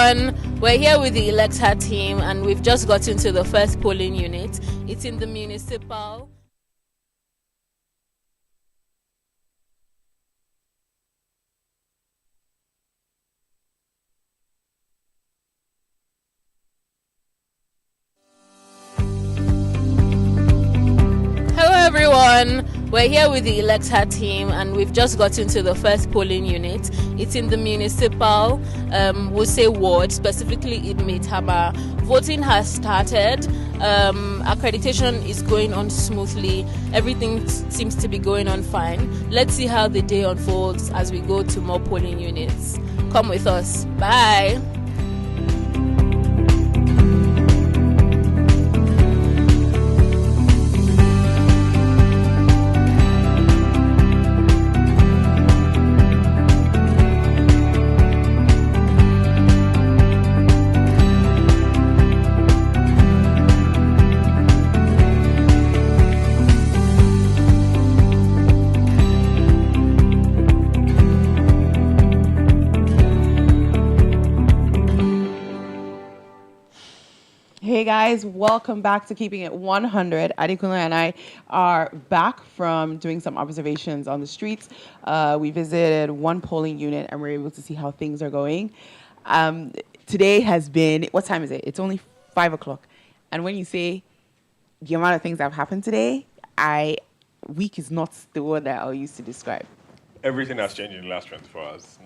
everyone. We're here with the Electher team and we've just got into the first polling unit. It's in the municipal. Hello everyone. We're here with the Electher team and we've just got into the first polling unit. It's in the municipal, we'll say ward, specifically in Maitama. Voting has started. Accreditation is going on smoothly. Everything seems to be going on fine. Let's see how the day unfolds as we go to more polling units. Come with us. Bye. Hey guys, welcome back to Keeping It 100. Adekunle and I are back from doing some observations on the streets. We visited one polling unit and we're able to see how things are going. Today has been, what time is it? It's only 5 o'clock. And when you say the amount of things that have happened today, week is not the word that I used to describe. Everything has changed in the last 24 hours.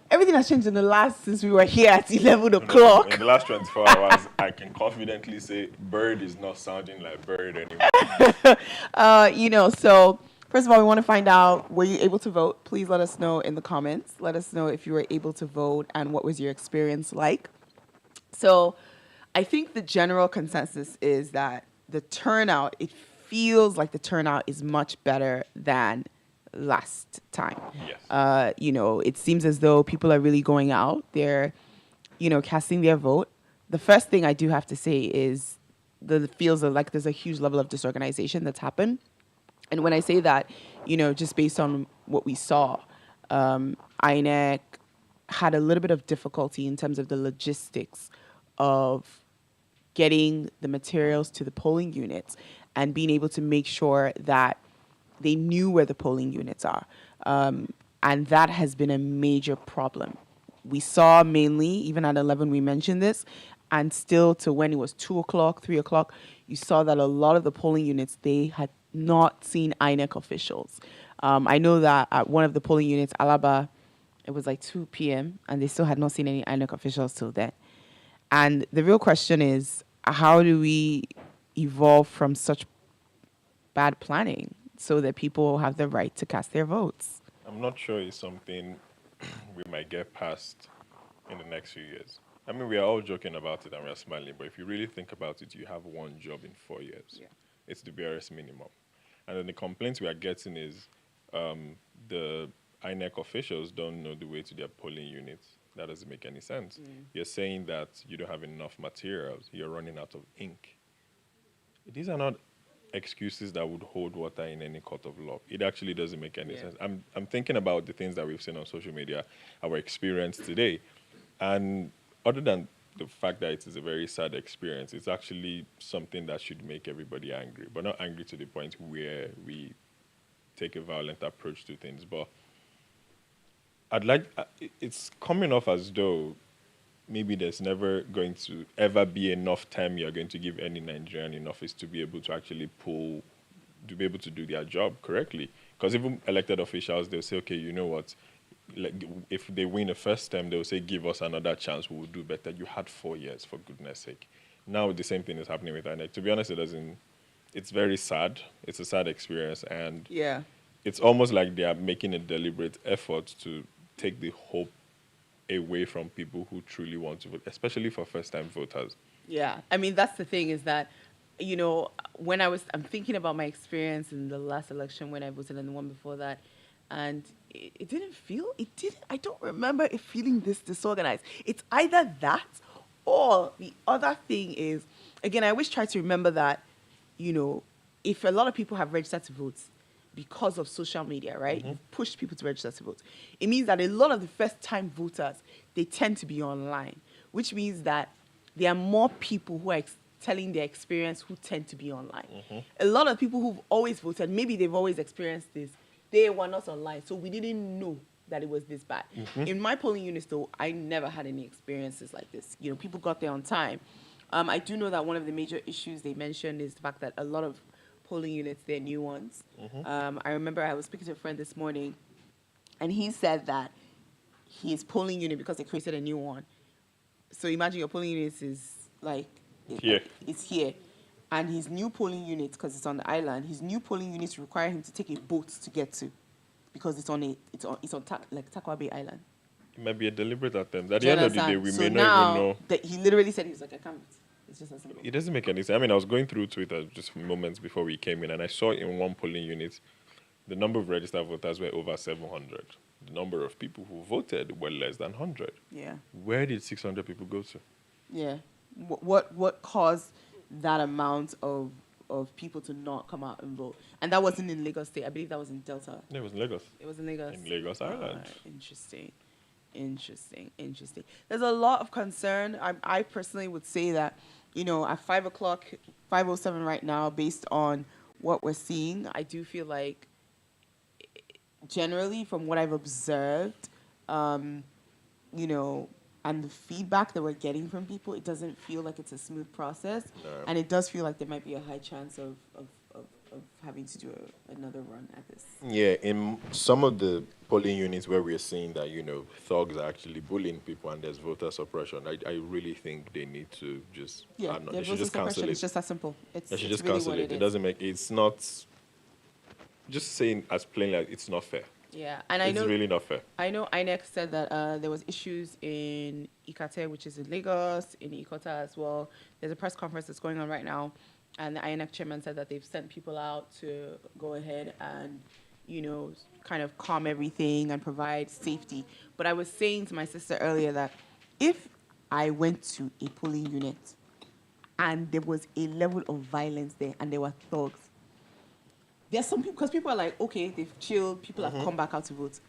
Everything has changed in the last, since we were here at 11 o'clock. In the last 24 hours, I can confidently say bird is not sounding like bird anymore. So first of all, we want to find out, were you able to vote? Please let us know in the comments. Let us know if you were able to vote and what was your experience like. So I think the general consensus is that the turnout, it feels like the turnout is much better than last time. Yes. It seems as though people are really going out. They're, casting their vote. The first thing I do have to say is it feels like there's a huge level of disorganization that's happened. And when I say that, just based on what we saw, INEC had a little bit of difficulty in terms of the logistics of getting the materials to the polling units and being able to make sure that they knew where the polling units are. And that has been a major problem. We saw mainly, even at 11, we mentioned this, and still to when it was 2 o'clock, 3 o'clock, you saw that a lot of the polling units, they had not seen INEC officials. I know that at one of the polling units, Alaba, it was like 2 p.m., and they still had not seen any INEC officials till then. And the real question is, how do we evolve from such bad planning so that people have the right to cast their votes? I'm not sure it's something we might get past in the next few years. I mean, we are all joking about it and we're smiling, but if you really think about it, you have one job in 4 years. Yeah. It's the barest minimum. And then the complaints we are getting is the INEC officials don't know the way to their polling units. That doesn't make any sense. You're saying that you don't have enough materials. You're running out of ink. These are not excuses that would hold water in any court of law. It actually doesn't make any sense. I'm thinking about the things that we've seen on social media, our experience today. And other than the fact that it is a very sad experience, it's actually something that should make everybody angry, but not angry to the point where we take a violent approach to things. But it's coming off as though maybe there's never going to ever be enough time you're going to give any Nigerian in office to be able to actually to be able to do their job correctly. Because even elected officials, they'll say, okay, you know what, like if they win the first term, they'll say, give us another chance, we will do better. You had 4 years, for goodness sake. Now the same thing is happening with INEC. To be honest, it's very sad. It's a sad experience. And it's almost like they are making a deliberate effort to take the hope away from people who truly want to vote, especially for first-time voters. Yeah, I mean, that's the thing is that, when I'm thinking about my experience in the last election when I voted and the one before that, and I don't remember it feeling this disorganized. It's either that or the other thing is, again, I always try to remember that, if a lot of people have registered to vote, because of social media, right? You've pushed people to register to vote. It means that a lot of the first-time voters, they tend to be online, which means that there are more people who are telling their experience who tend to be online. A lot of people who've always voted, maybe they've always experienced this, they were not online, so we didn't know that it was this bad. In my polling units, though, I never had any experiences like this. You know, people got there on time. I do know that one of the major issues they mentioned is the fact that a lot of polling units, they're new ones. I remember I was speaking to a friend this morning, and he said that his polling unit, because they created a new one. So imagine your polling unit is like Here. It's here, and his new polling unit, because it's on the island, his new polling units require him to take a boat to get to, because it's on Takwa Bay Island. It might be a deliberate attempt. At Do the you end of the day, understand? we So may now not even know. that he literally said, he was like, I can't. It's just as simple. It doesn't make any sense. I mean, I was going through Twitter just moments before we came in, and I saw in one polling unit, the number of registered voters were over 700. The number of people who voted were less than 100. Yeah. Where did 600 people go to? Yeah. What caused that amount of people to not come out and vote? And that wasn't in Lagos State. I believe that was in Delta. No, it was in Lagos. It was in Lagos. In Lagos Island. Interesting. There's a lot of concern. I personally would say that, you know, at 5 o'clock, 5:07 right now, based on what we're seeing, I do feel like, generally, from what I've observed, you know, and the feedback that we're getting from people, it doesn't feel like it's a smooth process. No. And it does feel like there might be a high chance of having to do another run at this. Yeah, in some of the polling units where we're seeing that, you know, thugs are actually bullying people and there's voter suppression, I really think they need to just, I don't know, they should just cancel it. It's just that simple. They should it's just really cancel what it. It is. doesn't make, it's not, just saying as plainly as it's not fair. Yeah, and I know It's really not fair. I know INEC said that there was issues in Ikate, which is in Lagos, in Ikota as well. There's a press conference that's going on right now, and the INEC chairman said that they've sent people out to go ahead and, you know, kind of calm everything and provide safety. But I was saying to my sister earlier that if I went to a polling unit and there was a level of violence there and there were thugs, there's some people, because people are like, okay, they've chilled, people have come back out to vote.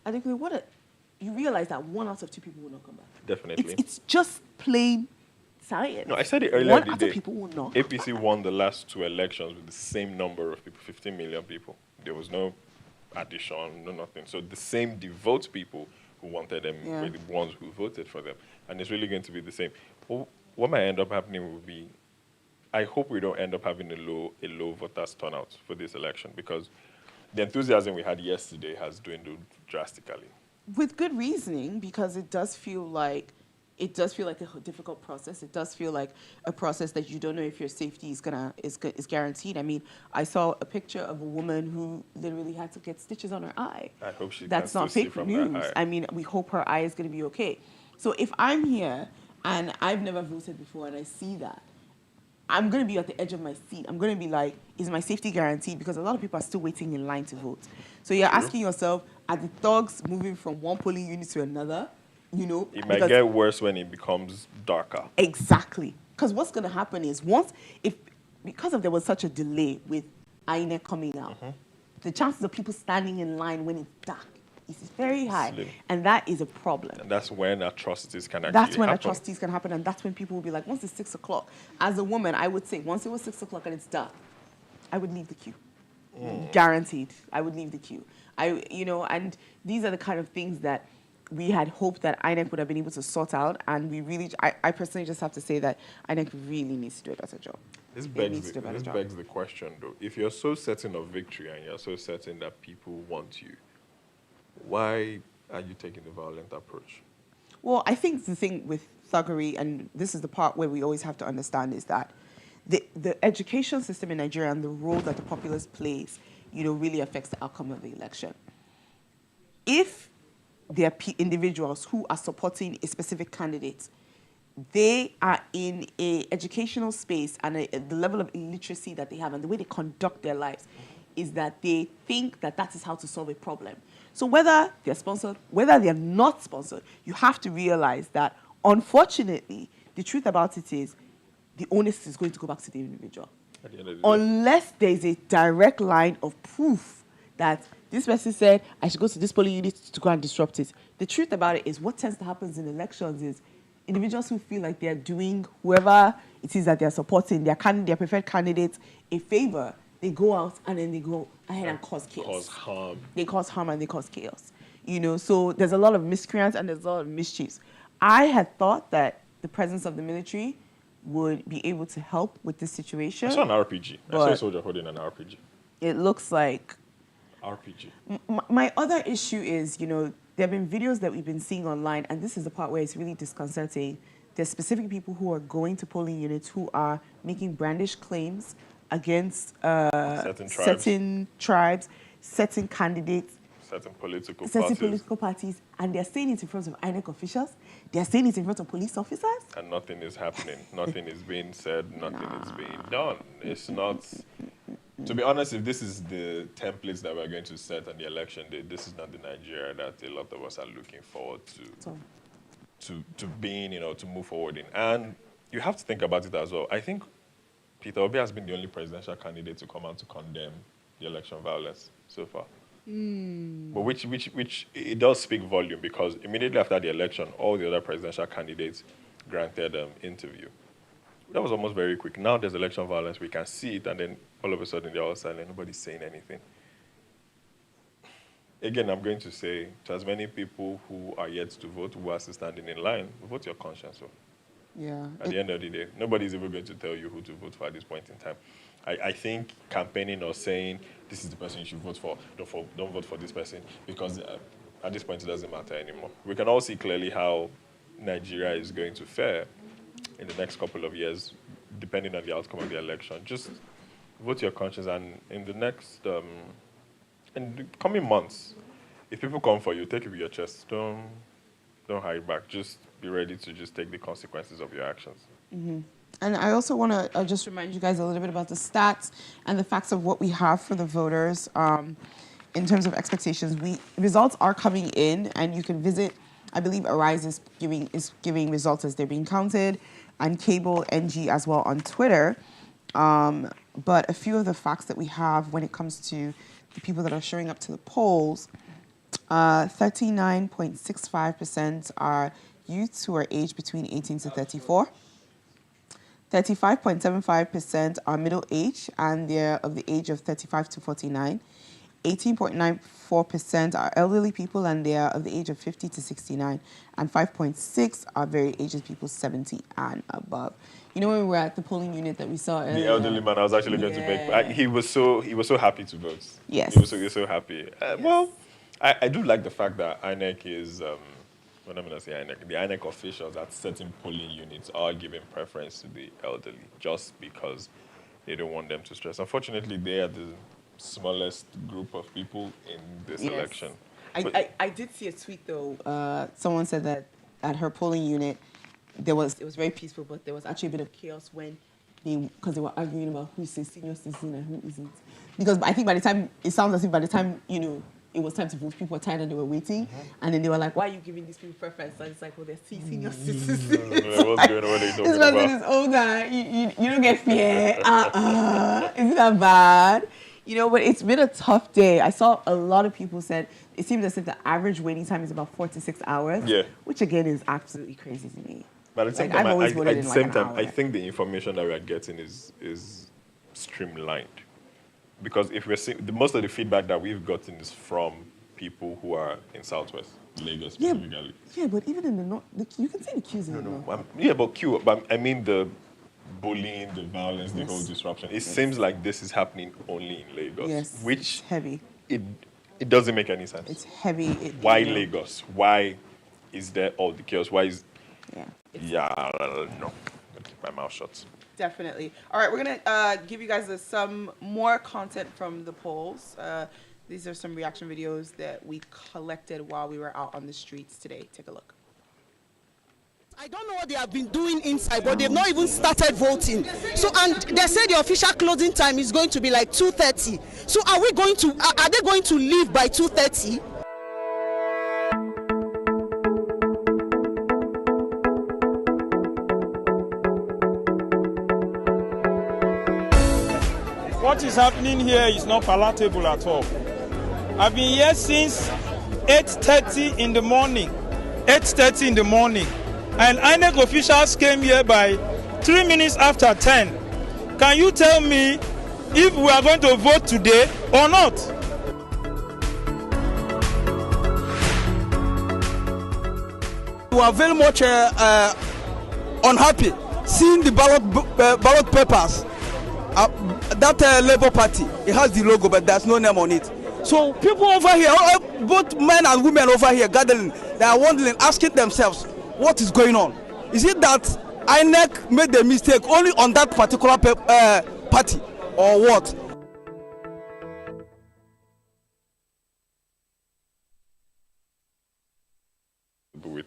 I think, you realize that 1 out of 2 people will not come back. Definitely. It's just plain science. No, I said it earlier. 1 out of people will not. APC won the last 2 elections with the same number of people, 15 million people. There was no addition, no nothing. So the same devout people who wanted them were the ones who voted for them. And it's really going to be the same. What might end up happening will be, I hope we don't end up having a low voters turnout for this election, because the enthusiasm we had yesterday has dwindled drastically. With good reasoning, because it does feel like a difficult process. It does feel like a process that you don't know if your safety is guaranteed. I mean, I saw a picture of a woman who literally had to get stitches on her eye. I hope she That's can not still see fake from news. that eye. I mean, we hope her eye is going to be okay. So if I'm here and I've never voted before and I see that, I'm going to be at the edge of my seat. I'm going to be like, is my safety guaranteed? Because a lot of people are still waiting in line to vote. So you're asking yourself, are the thugs moving from one polling unit to another? You know, It might get worse when it becomes darker. Exactly. Because what's going to happen is because there was such a delay with INEC coming out, the chances of people standing in line when it's dark is very high. Slim. And that is a problem. And that's when atrocities can actually That's when happen. atrocities can happen, and that's when people will be like, once it's 6 o'clock. As a woman, I would say, once it was 6 o'clock and it's dark, I would leave the queue. Guaranteed. I would leave the queue. And these are the kind of things that we had hoped that INEC would have been able to sort out, and I personally just have to say that INEC really needs to do a better job. This begs the question, though. If you're so certain of victory and you're so certain that people want you, why are you taking the violent approach? Well, I think the thing with thuggery, and this is the part where we always have to understand, is that the education system in Nigeria and the role that the populace plays, really affects the outcome of the election. If there are individuals who are supporting a specific candidate, they are in a educational space, and the level of illiteracy that they have and the way they conduct their lives is that they think that is how to solve a problem. So whether they're sponsored, whether they're not sponsored, you have to realize that, unfortunately, the truth about it is the onus is going to go back to the individual. At the end of the day. Unless there is a direct line of proof that this person said I should go to this polling unit to go and disrupt it. The truth about it is what tends to happen in elections is individuals who feel like they're doing whoever it is that they're supporting, their preferred candidate, a favor, they go out and then they go ahead and cause chaos. Cause harm. They cause harm and they cause chaos. So there's a lot of miscreants and there's a lot of mischiefs. I had thought that the presence of the military would be able to help with this situation. I saw an RPG. I saw a soldier holding an RPG. It looks like... RPG. My other issue is, there have been videos that we've been seeing online, and this is the part where it's really disconcerting. There's specific people who are going to polling units who are making brandish claims against certain tribes, certain candidates, certain political parties, and they're saying it in front of INEC officials. They're saying it in front of police officers. And nothing is happening. Nothing is being said. Nothing is being done. It's not... To be honest, if this is the templates that we're going to set on the election day, this is not the Nigeria that a lot of us are looking forward to being, to move forward in. And you have to think about it as well. I think Peter Obi has been the only presidential candidate to come out to condemn the election violence so far. But which it does speak volume, because immediately after the election, all the other presidential candidates granted interview. That was almost very quick. Now there's election violence, we can see it, and then all of a sudden they're all silent, nobody's saying anything. Again, I'm going to say to as many people who are yet to vote, who are still standing in line, vote your conscience for. Yeah. At the end of the day, nobody's ever going to tell you who to vote for at this point in time. I think campaigning or saying this is the person you should vote for, don't vote for this person, because at this point it doesn't matter anymore. We can all see clearly how Nigeria is going to fare in the next couple of years, depending on the outcome of the election. Just vote your conscience, and in the next, in the coming months, if people come for you, take it with your chest. Don't hide back. Just be ready to just take the consequences of your actions. Mm-hmm. And I also want to just remind you guys a little bit about the stats and the facts of what we have for the voters in terms of expectations. Results are coming in, and you can visit. I believe Arise is giving results as they're being counted, and Cable NG as well on Twitter. But a few of the facts that we have when it comes to the people that are showing up to the polls, 39.65% are youths who are aged between 18 to 34. 35.75% are middle-aged, and they're of the age of 35 to 49. 18.94% are elderly people, and they are of the age of 50 to 69. And 5.6% are very aged people, 70 and above. When we were at the polling unit that we saw earlier, the elderly man, I was actually going to make. He was so happy to vote. Yes, he was so happy. Yes. Well, I do like the fact that INEC is. When I'm going to say INEC, the INEC officials at certain polling units are giving preference to the elderly just because they don't want them to stress. Unfortunately, they are the smallest group of people in this election. I did see a tweet though. Someone said that at her polling unit, it was very peaceful, but there was actually a bit of chaos because they were arguing about who's a senior citizen and who isn't. Because I think it sounds as if by the time it was time to vote, people were tired and they were waiting, and then they were like, "Why are you giving these people preference?" And it's like, "Well, they're senior citizens." What's going on? What are you talking about? This person is older. You don't get fear. Isn't that bad? But it's been a tough day. I saw a lot of people said it seems as if the average waiting time is about 4 to 6 hours. Yeah. Which again is absolutely crazy to me. But at the same time, I think the information that we are getting is streamlined. Because if we're seeing, most of the feedback that we've gotten is from people who are in Southwest, Lagos specifically. Yeah, but even in the north, you can see the queues in the north. But I mean the bullying, the violence, the whole disruption. It seems like this is happening only in Lagos. Yes, which it's heavy. It doesn't make any sense. It's heavy. Why Lagos? Why is there all the chaos? Why is... Yeah. I don't know. Keep my mouth shut. Definitely. All right, we're going to give you guys some more content from the polls. These are some reaction videos that we collected while we were out on the streets today. Take a look. I don't know what they have been doing inside, but they've not even started voting. So, and they said the official closing time is going to be like 2:30. So are they going to leave by 2:30? What is happening here is not palatable at all. I've been here since 8:30 in the morning. 8:30 in the morning. And INEC officials came here by 3 minutes after 10. Can you tell me if we are going to vote today or not? We are very much unhappy seeing the ballot papers. That Labour Party, it has the logo, but there's no name on it. So people over here, both men and women over here gathering, they are wondering, asking themselves, what is going on? Is it that INEC made the mistake only on that particular party, or what?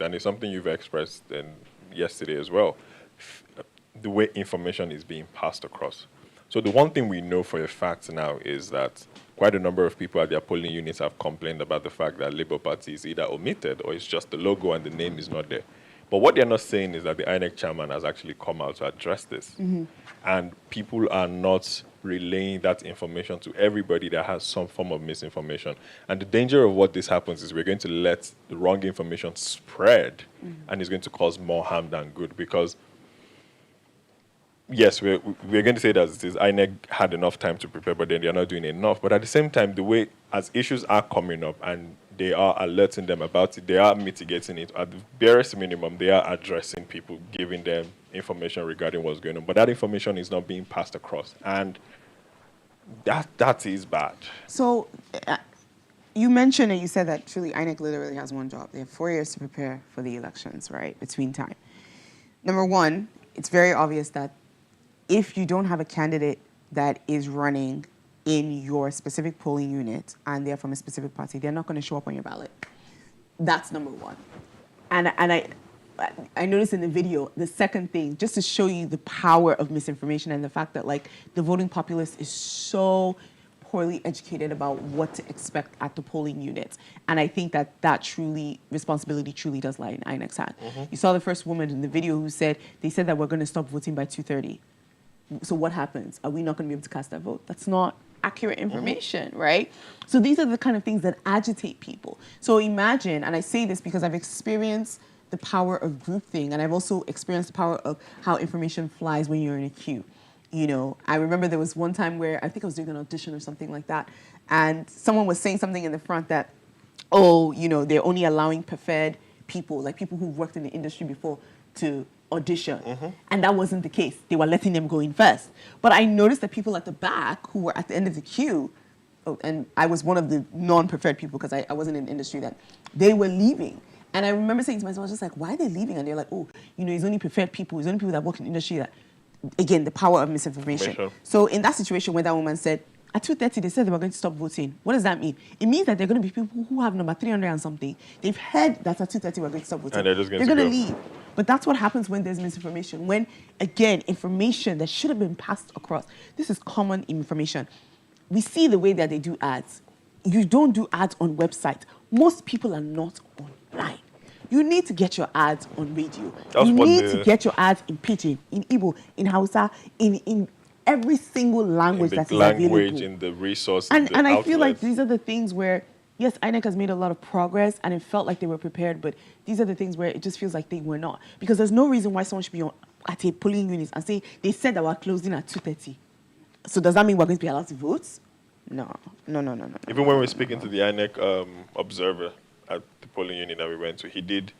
And it's something you've expressed yesterday as well, the way information is being passed across. So the one thing we know for a fact now is that quite a number of people at their polling units have complained about the fact that Labour Party is either omitted or it's just the logo and the name is not there. But what they're not saying is that the INEC chairman has actually come out to address this. Mm-hmm. And people are not relaying that information to everybody that has some form of misinformation. And the danger of what this happens is we're going to let the wrong information spread, and it's going to cause more harm than good. Because, yes, we're going to say that it is INEC had enough time to prepare, but then they're not doing enough. But at the same time, the way, as issues are coming up and they are alerting them about it, they are mitigating it. At the barest minimum, they are addressing people, giving them information regarding what's going on. But that information is not being passed across. And that is bad. So you mentioned and you said that truly INEC literally has one job. They have 4 years to prepare for the elections, right, between time. Number one, it's very obvious that if you don't have a candidate that is running in your specific polling unit and they're from a specific party, they're not going to show up on your ballot. That's number one. And I noticed in the video, the second thing, just to show you the power of misinformation and the fact that like the voting populace is so poorly educated about what to expect at the polling units. And I think that responsibility truly does lie in INEC's hand. Mm-hmm. You saw the first woman in the video who said, they said that we're going to stop voting by 2:30. So what happens? Are we not going to be able to cast that vote? That's not accurate information, right? So these are the kind of things that agitate people. So imagine, and I say this because I've experienced the power of groupthink, and I've also experienced the power of how information flies when you're in a queue. You know, I remember there was one time where I think I was doing an audition or something like that, and someone was saying something in the front that, oh, you know, they're only allowing preferred people, like people who've worked in the industry before, to audition. Mm-hmm. And that wasn't the case. They were letting them go in first. But I noticed that people at the back who were at the end of the queue, and I was one of the non-preferred people because I wasn't in the industry then, they were leaving. And I remember saying to myself, I was just like, why are they leaving? And they're like, oh, you know, it's only preferred people. It's only people that work in the industry that, again, the power of misinformation. So in that situation where that woman said, at 2:30, they said they were going to stop voting. What does that mean? It means that there are going to be people who have number 300 and something. They've heard that at 2:30 we're going to stop voting. And they're just going to leave. But that's what happens when there's misinformation. When, again, information that should have been passed across. This is common information. We see the way that they do ads. You don't do ads on websites. Most people are not online. You need to get your ads on radio. You need to get your ads in Pidgin, in Igbo, in Hausa, in every single language that is available. In the resource, and I feel like these are the things where, yes, INEC has made a lot of progress and it felt like they were prepared, but these are the things where it just feels like they were not. Because there's no reason why someone should be at a polling unit and say, they said that we're closing at 2:30. So does that mean we're going to be allowed to vote? No. Even when we're speaking to the INEC observer at the polling unit that we went to, he did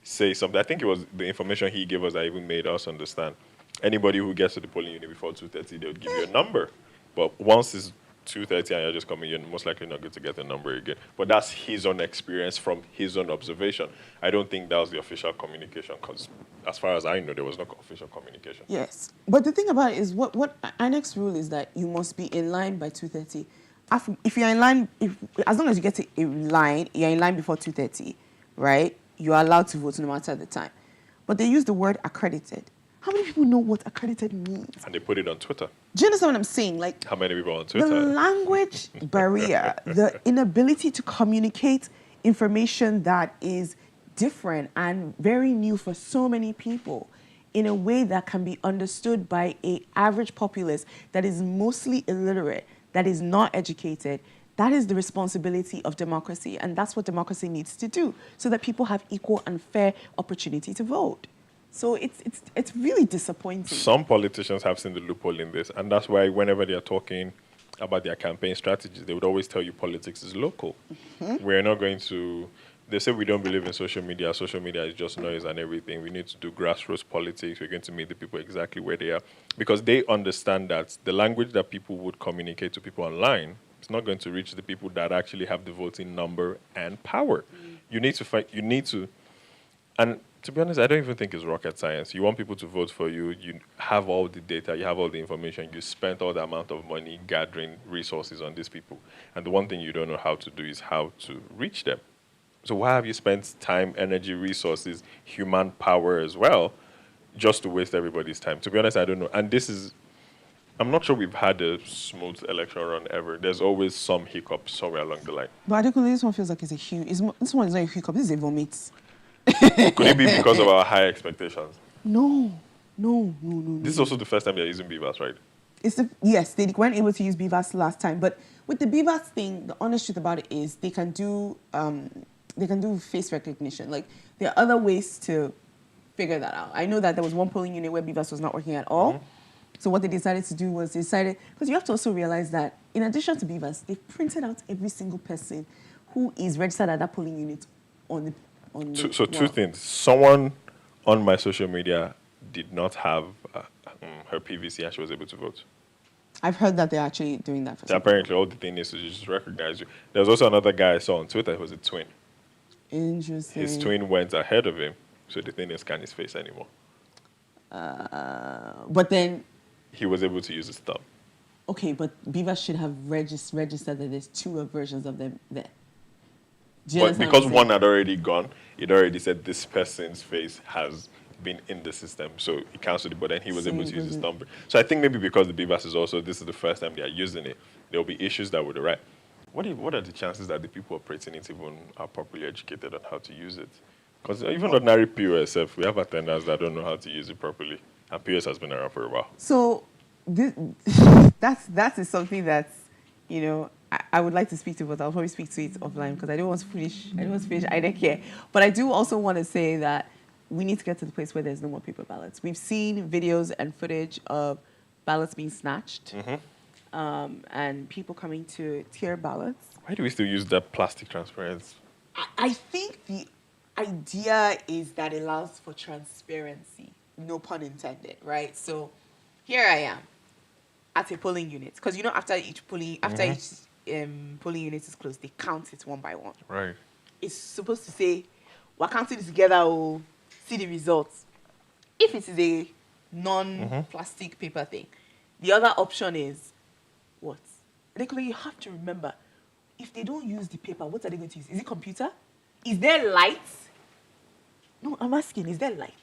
say something. I think it was the information he gave us that even made us understand. Anybody who gets to the polling unit before 2:30, they would give you a number. But once it's 2:30 and you're just coming, you're most likely not going to get a number again. But that's his own experience from his own observation. I don't think that was the official communication, because as far as I know, there was no official communication. Yes. But the thing about it is what INEC's rule is that you must be in line by 2:30. If you're in line, as long as you get to a line, you're in line before 2:30, right? You're allowed to vote no matter the time. But they use the word accredited. How many people know what accredited means? And they put it on Twitter. Do you understand what I'm saying? Like, how many people on Twitter? The language barrier, the inability to communicate information that is different and very new for so many people in a way that can be understood by an average populace that is mostly illiterate, that is not educated, That is the responsibility of democracy, and that's what democracy needs to do, so that people have equal and fair opportunity to vote. So it's really disappointing. Some politicians have seen the loophole in this, and that's why whenever they are talking about their campaign strategies, they would always tell you politics is local. We're not going to. They say we don't believe in social media. Social media is just noise and everything. We need to do grassroots politics. We're going to meet the people exactly where they are, because they understand that the language that people would communicate to people online is not going to reach the people that actually have the voting number and power. You need to fight. You need to, and to be honest, I don't even think it's rocket science. You want people to vote for you. You have all the data. You have all the information. You spent all the amount of money gathering resources on these people. And the one thing you don't know how to do is how to reach them. So why have you spent time, energy, resources, human power as well, just to waste everybody's time? To be honest, I don't know. And this is, I'm not sure we've had a smooth election run ever. There's always some hiccup somewhere along the line. But I don't know, this one feels like it's a huge. This one is not a hiccup. This is a vomit. Could it be because of our high expectations? No. This is also the first time they're using beavers, right? Yes, they weren't able to use beavers last time, but with the beavers thing, the honest truth about it is they can do face recognition. Like, there are other ways to figure that out. I know that there was one polling unit where beavers was not working at all. So what they decided to do was because you have to also realize that in addition to beavers, they've printed out every single person who is registered at that polling unit two things. Someone on my social media did not have her PVC and she was able to vote. I've heard that they're actually doing that for So apparently, all the thing is to just recognize you. There was also another guy I saw on Twitter who was a twin. Interesting. His twin went ahead of him, so they didn't scan his face anymore. But then... He was able to use his thumb. Okay, but beavers should have registered that there's two versions of them there. But because one had already gone, it already said this person's face has been in the system, so he cancelled it, but then he was able to use his number. So I think maybe because the beavers is also, this is the first time they are using it, there will be issues that would arise. What are the chances that the people operating it even are properly educated on how to use it? Because even ordinary POS, we have attendants that don't know how to use it properly, and POS has been around for a while. So that is something that's, you know, I would like to speak to, but I'll probably speak to it offline because I don't want to finish. I don't care. But I do also want to say that we need to get to the place where there's no more paper ballots. We've seen videos and footage of ballots being snatched, and people coming to tear ballots. Why do we still use that plastic transparency? I think the idea is that it allows for transparency, no pun intended, right? So here I am at a polling unit, because you know after each polling unit is closed, they count it one by one. Right. It's supposed to say, we're counting it together, or see the results. If it is a non-plastic paper thing, the other option is what? Like, you have to remember, if they don't use the paper, what are they going to use? Is it computer? Is there lights? No, I'm asking, is there lights?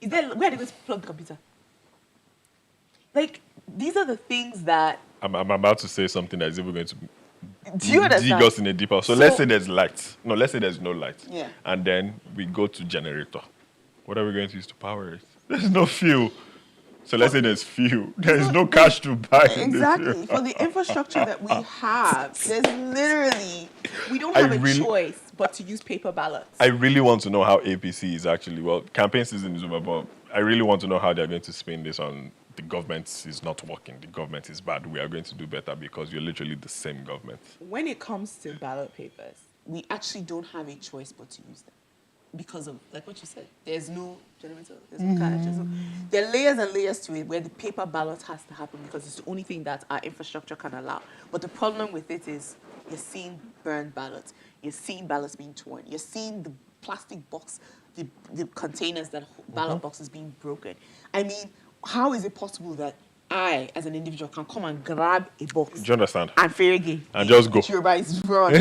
Where are they going to plug the computer? Like, these are the things that... I'm about to say something that is even going to do you understand? dig us in a deeper. So let's say there's lights. No, let's say there's no light. Yeah. And then we go to generator. What are we going to use to power it? There's no fuel. So let's say there's fuel. There's no cash to buy. Exactly. For the infrastructure that we have, there's literally... We don't have a choice but to use paper ballots. I really want to know how APC is actually... Well, campaign season is over, but I really want to know how they're going to spin this on... The government is not working. The government is bad. We are going to do better because you're literally the same government. When it comes to ballot papers, we actually don't have a choice but to use them. Because of, like what you said, there's no generator, there's no cash. There are layers and layers to it where the paper ballot has to happen because it's the only thing that our infrastructure can allow. But the problem with it is you're seeing burned ballots. You're seeing ballots being torn. You're seeing the plastic box, the containers that ballot boxes being broken. I mean, how is it possible that I, as an individual, can come and grab a box? Do you understand? And fergie. And just go. Run.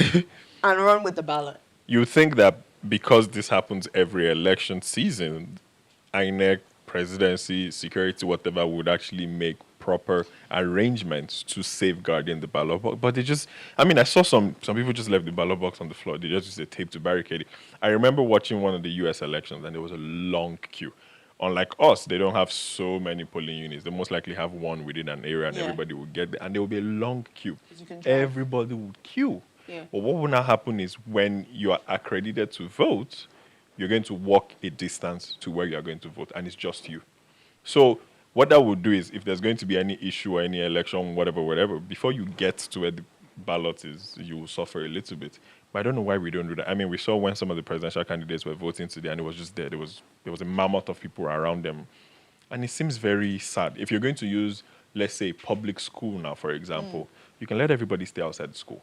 And run with the ballot. You think that because this happens every election season, INEC, presidency, security, whatever, would actually make proper arrangements to safeguarding the ballot box. But they just, I mean, I saw some people just left the ballot box on the floor. They just used a tape to barricade it. I remember watching one of the US elections and there was a long queue. Unlike us, they don't have so many polling units. They most likely have one within an area, and Yeah. everybody will get there. And there will be a long queue. 'Cause you can drive. Everybody would queue. Yeah. But what will now happen is when you are accredited to vote, you're going to walk a distance to where you are going to vote, and it's just you. So what that would do is, if there's going to be any issue or any election, whatever, before you get to where the ballot is, you will suffer a little bit. But I don't know why we don't do that. I mean, we saw when some of the presidential candidates were voting today, and it was just there. There was a mammoth of people around them, and it seems very sad. If you're going to use, let's say, public school now, for example, you can let everybody stay outside the school.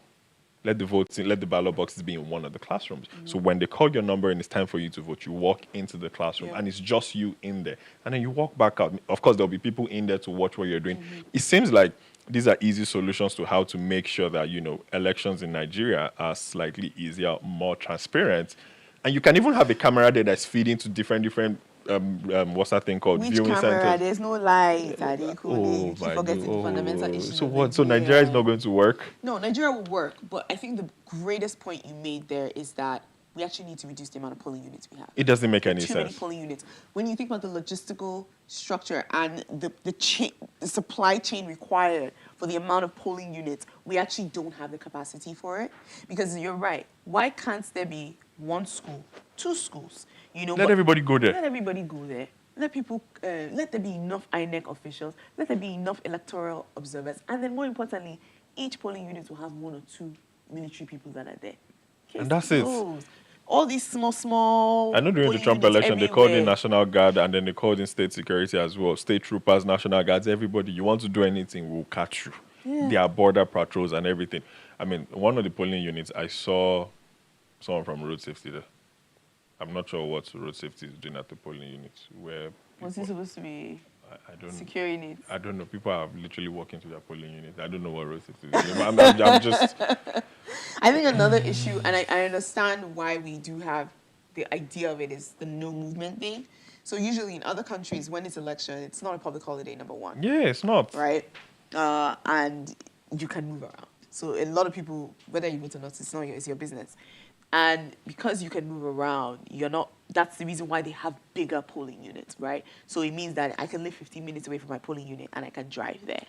Let the ballot boxes be in one of the classrooms. So when they call your number and it's time for you to vote, you walk into the classroom and it's just you in there. And then you walk back out. Of course, there'll be people in there to watch what you're doing. It seems like these are easy solutions to how to make sure that, elections in Nigeria are slightly easier, more transparent. And you can even have a camera there that's feeding to different what's that thing called? Which Viewing camera? centers. There's no light. Oh, Keep my forgetting God. the fundamental issue. So what? So Nigeria is not going to work? No, Nigeria will work, but I think the greatest point you made there is that we actually need to reduce the amount of polling units we have. It doesn't make any Too many sense. polling units. When you think about the logistical structure and the supply chain required for the amount of polling units, we actually don't have the capacity for it. Because you're right. Why can't there be one school, two schools? Let everybody go there. Let everybody go there. Let people. Let there be enough INEC officials. Let there be enough electoral observers, and then more importantly, each polling unit will have one or two military people that are there. And that's it. All these small. I know during the polling Trump units election, they called in everywhere. National Guard and then they called in state security as well. State troopers, National Guards, everybody. You want to do anything, we'll catch you. Yeah. There are border patrols and everything. I mean, one of the polling units, I saw someone from road safety there. I'm not sure what road safety is doing at the polling unit. Where Was he supposed to be I don't securing it? I don't know. People are literally walking to their polling unit. I don't know what road safety is doing. I'm just... I think another issue, and I understand why we do have the idea of it, is the no movement thing. So usually in other countries, when it's election, it's not a public holiday, number one. Yeah, it's not. Right? And you can move around. So a lot of people, whether you vote or not, it's your business. And because you can move around, that's the reason why they have bigger polling units, right? So it means that I can live 15 minutes away from my polling unit and I can drive there.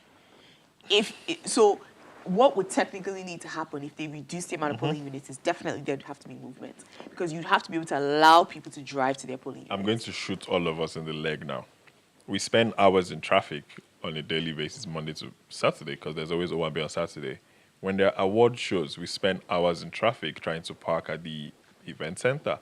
So what would technically need to happen if they reduce the amount of polling units is definitely there'd have to be movement. Because you'd have to be able to allow people to drive to their polling units. I'm going to shoot all of us in the leg now. We spend hours in traffic on a daily basis, Monday to Saturday, because there's always OMB on Saturday. When there are award shows, we spend hours in traffic trying to park at the event center.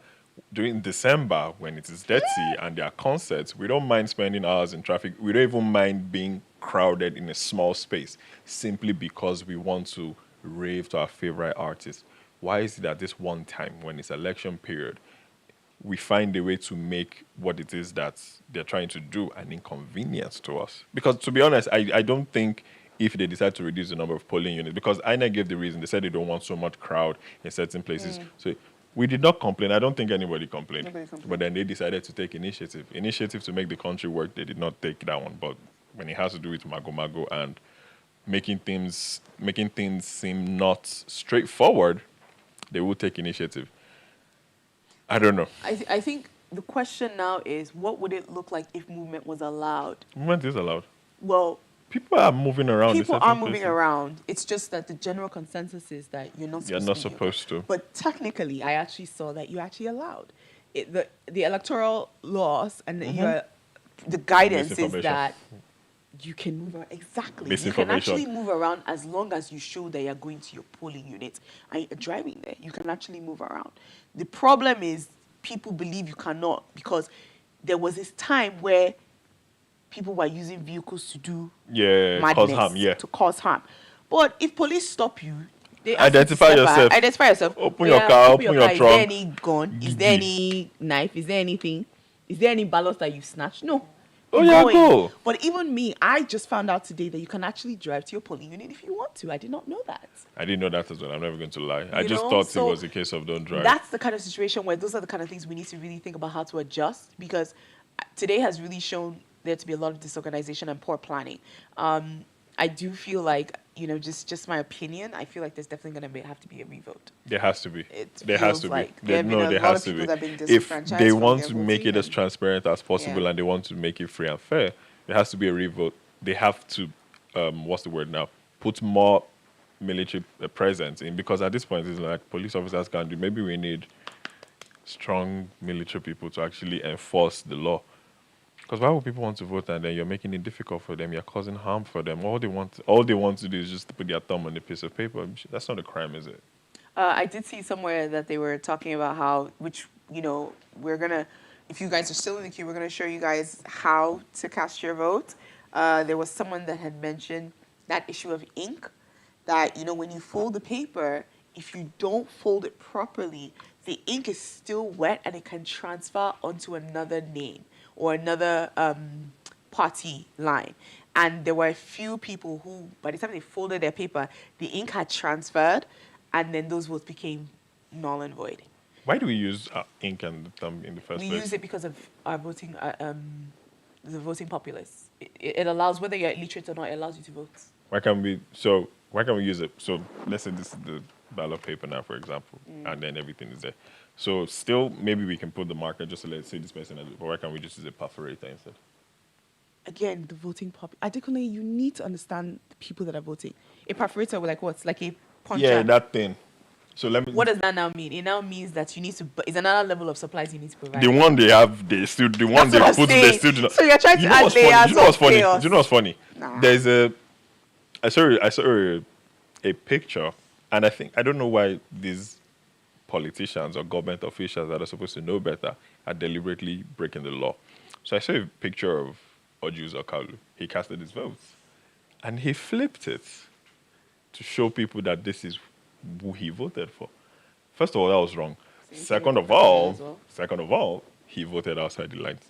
During December, when it is dirty and there are concerts, we don't mind spending hours in traffic. We don't even mind being crowded in a small space simply because we want to rave to our favorite artist. Why is it that this one time, when it's election period, we find a way to make what it is that they're trying to do an inconvenience to us? Because to be honest, I don't think if they decide to reduce the number of polling units, because INEC gave the reason, they said they don't want so much crowd in certain places. So we did not complain. I don't think anybody complained. But then they decided to take initiative. Initiative to make the country work, they did not take that one. But when it has to do with mago and making things seem not straightforward, they will take initiative. I don't know. I think the question now is, what would it look like if movement was allowed? Movement is allowed. Well, people are moving around. People are moving around. It's just that the general consensus is that you're not supposed to. But technically, I actually saw that you're actually allowed. The electoral laws and the guidance is that you can move around. Exactly. You can actually move around as long as you show that you're going to your polling unit and you're driving there. You can actually move around. The problem is people believe you cannot, because there was this time where people were using vehicles to do madness, to cause harm. But if police stop you, they identify yourself. Identify yourself. Open your car, open your trunk. Is there any gun? Is there any knife? Is there anything? Is there any ballots that you snatched? No. Go. But even me, I just found out today that you can actually drive to your polling unit if you want to. I did not know that. I didn't know that as well. I'm never going to lie. I just thought it was a case of don't drive. That's the kind of situation where those are the kind of things we need to really think about how to adjust, because today has really shown there to be a lot of disorganization and poor planning. I do feel like just my opinion, I feel like there's definitely going to have to be a revote. There has to be. It There has to feels be. like There, there have been no, a there lot has of to people be. that have been If disenfranchised they from want their to make it voting as transparent as possible Yeah. and they want to make it free and fair, there has to be a revote. They have to, what's the word now? Put more military presence in, because at this point it's like police officers can't do. Maybe we need strong military people to actually enforce the law. Because why would people want to vote and then you're making it difficult for them? You're causing harm for them. All they want to do is just to put their thumb on a piece of paper. That's not a crime, is it? I did see somewhere that they were talking about how, we're going to, if you guys are still in the queue, we're going to show you guys how to cast your vote. There was someone that had mentioned that issue of ink, that, when you fold the paper, if you don't fold it properly, the ink is still wet and it can transfer onto another name or another party line. And there were a few people who, by the time they folded their paper, the ink had transferred, and then those votes became null and void. Why do we use ink and the thumb in the first We place? use it because of our voting, the voting populace. It allows, whether you're illiterate or not, it allows you to vote. Why can't we use it? So let's say this is the ballot paper now, for example, and then everything is there. So still, maybe we can put the marker just to let's say this person has it, but why can't we just use a perforator instead? Again, the voting Adekunle, you need to understand the people that are voting. A perforator, like what? Like a puncher. Yeah, that thing. So let me. What does that now mean? It now means that you need to. It's another level of supplies you need to provide. The one they have, they still. The one That's they what I'm put, saying. they still do not. So you're trying to add what's funny? layers You know what's of funny? chaos. Do you know what's funny? Nah. There's I saw a picture, and I don't know why these politicians or government officials that are supposed to know better are deliberately breaking the law. So I saw a picture of Ojus Okalu. He casted his votes, and he flipped it to show people that this is who he voted for. First of all, that was wrong. Second of all, he voted outside the lines.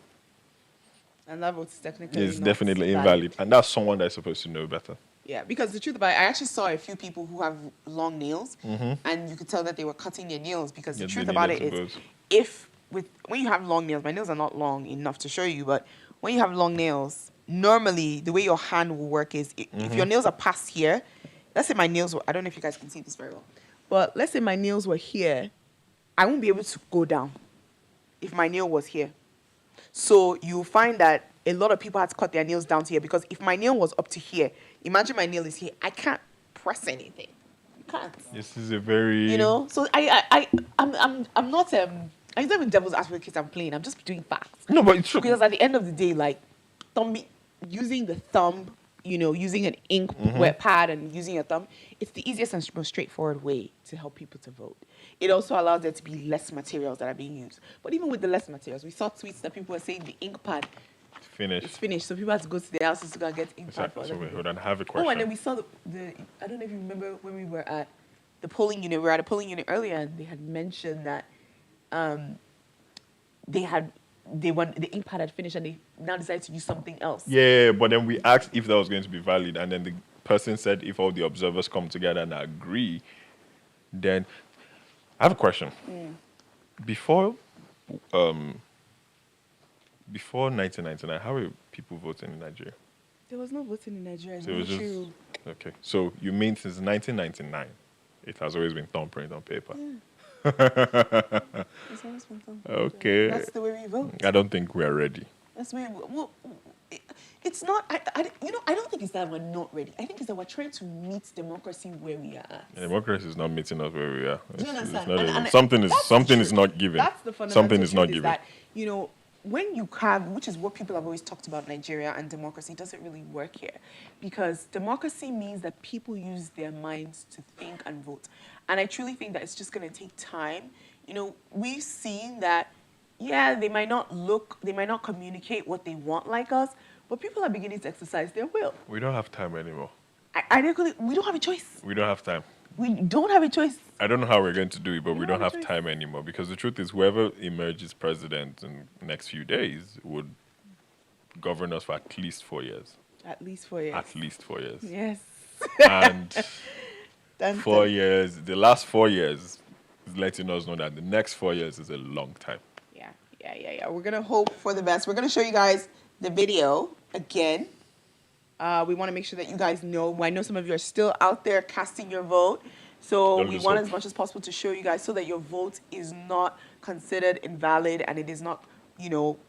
And that vote is technically It's not definitely valid. invalid, and that's someone that's supposed to know better. Yeah, because the truth about it, I actually saw a few people who have long nails, and you could tell that they were cutting their nails because the Yeah, truth they about needed it to is, vote. when you have long nails, my nails are not long enough to show you, but when you have long nails, normally the way your hand will work is if your nails are past here, let's say my nails were, I don't know if you guys can see this very well, but let's say my nails were here, I won't be able to go down if my nail was here. So you'll find that a lot of people had to cut their nails down to here because if my nail was up to here, imagine my nail is here, I can't press anything. You can't. This is a very So I'm not I'm not even devil's advocate. I'm playing. I'm just doing facts. No, but it's true. Because at the end of the day, like using the thumb, using an ink wet pad and using a thumb, it's the easiest and most straightforward way to help people to vote. It also allows there to be less materials that are being used. But even with the less materials, we saw tweets that people were saying the ink pad Finished. is finished, so people had to go to their houses to go and get ink pad for So them. wait, hold on. I have a question. Oh, and then we saw the I don't know if you remember when we were at the polling unit. We were at a polling unit earlier, and they had mentioned that the ink pad had finished, and they now decided to use something else. Yeah, but then we asked if that was going to be valid, and then the person said if all the observers come together and agree, then I have a question. Before 1999, how were people voting in Nigeria? There was no voting in Nigeria. So it was just okay. So you mean since 1999, it has always been thumbprint on paper? It's always been thumbprint. Okay. That's the way we vote. I don't think we are ready. That's the way it's not. I don't think it's that we're not ready. I think it's that we're trying to meet democracy where we are at. Democracy is not meeting us where we are. Do you understand? Not And something is that's something the is truth. not given. That's the fundamental Something is truth not is given. that, when you have, which is what people have always talked about Nigeria and democracy, doesn't really work here. Because democracy means that people use their minds to think and vote. And I truly think that it's just going to take time. We've seen that, they might not communicate what they want like us, but people are beginning to exercise their will. We don't have time anymore. We don't have a choice. We don't have time. We don't have a choice. I don't know how we're going to do it, but we don't have have a choice. time anymore because the truth is, whoever emerges president in the next few days would govern us for at least 4 years. At least 4 years. At least 4 years. Yes. And Dun, 4 dun. years, the last 4 years is letting us know that the next 4 years is a long time. Yeah. We're going to hope for the best. We're going to show you guys the video again. We want to make sure that you guys know. I know some of you are still out there casting your vote. So Don't we lose want hope. as much as possible to show you guys so that your vote is not considered invalid and it is not,